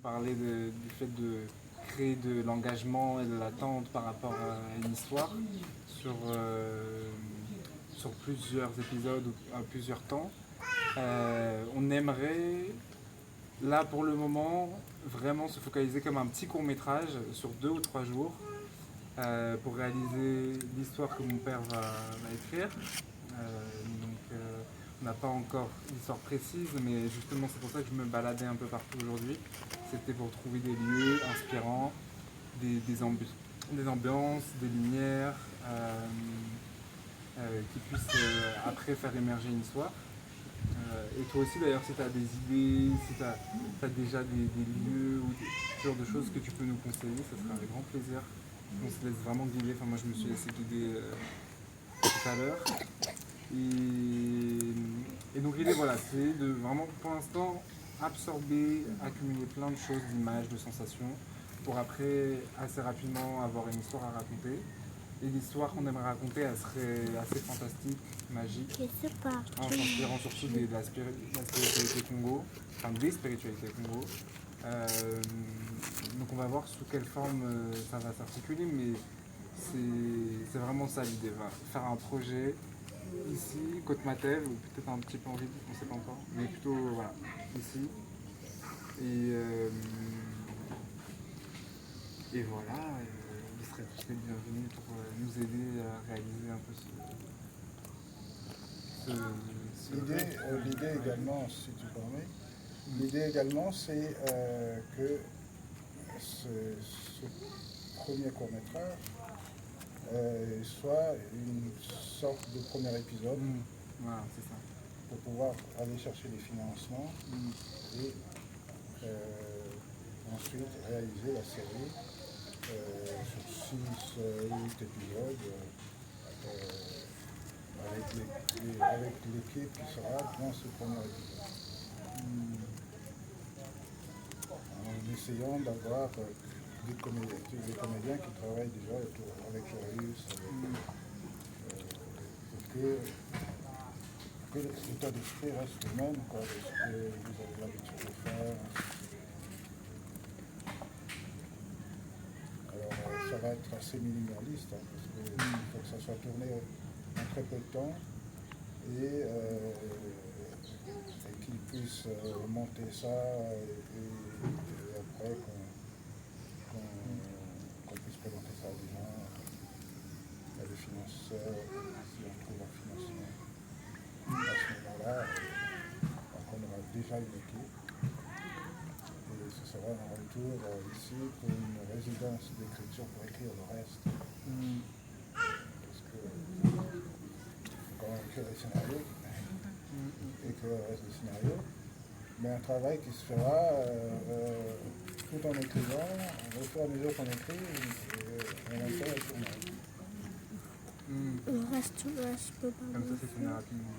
Parler du fait de créer de l'engagement et de l'attente par rapport à une histoire sur plusieurs épisodes ou à plusieurs temps. On aimerait, là pour le moment, vraiment se focaliser comme un petit court-métrage sur 2 ou 3 jours pour réaliser l'histoire que mon père va écrire. On n'a pas encore l'histoire précise, mais justement c'est pour ça que je me baladais un peu partout aujourd'hui. C'était pour trouver des lieux inspirants, des ambiances, des lumières qui puissent après faire émerger une histoire. Et toi aussi d'ailleurs, si tu as des idées, si tu as déjà des lieux ou ce genre de choses que tu peux nous conseiller, ça serait avec grand plaisir. On se laisse vraiment guider, enfin moi je me suis laissé guider tout à l'heure. Et donc l'idée voilà, c'est de vraiment pour l'instant absorber, accumuler plein de choses, d'images, de sensations, pour après assez rapidement avoir une histoire à raconter. Et l'histoire qu'on aimerait raconter, elle serait assez fantastique, magique, en s'inspirant surtout de la spiritualité Congo, enfin des spiritualités Congo. Donc on va voir sous quelle forme ça va s'articuler, mais c'est vraiment ça l'idée, faire un projet ici, Côte-Matel, ou peut-être un petit peu en ville, on ne sait pas encore, mais plutôt voilà, ici. Et voilà, vous serez tous les bienvenus pour nous aider à réaliser un peu L'idée également, si tu permets, l'idée également c'est que ce premier court-métrage soit une sorte de premier épisode. Voilà, c'est ça. Pour pouvoir aller chercher des financements et ensuite réaliser la série sur 6 ou 8 épisodes avec l'équipe qui sera dans ce premier épisode. En essayant d'avoir des comédiens qui travaillent déjà avec Joris, que l'état d'esprit reste le même, quoi, de ce que vous avez l'habitude de faire. Alors ça va être assez minimaliste, hein, parce qu'il faut que ça soit tourné en très peu de temps et qu'ils puissent monter ça et après qu'on puisse présenter ça à des gens, à des financeurs, si on trouve un financement. À ce moment-là, on aura déjà une équipe et ce sera un retour ici pour une résidence d'écriture pour écrire le reste. Parce que quand on écrit des scénarios, écrire le reste des scénarios, mais un travail qui se fera tout en écrivant, au fur et à mesure qu'on écrit, on va faire le tournage. Comme ça, c'est tourné rapidement.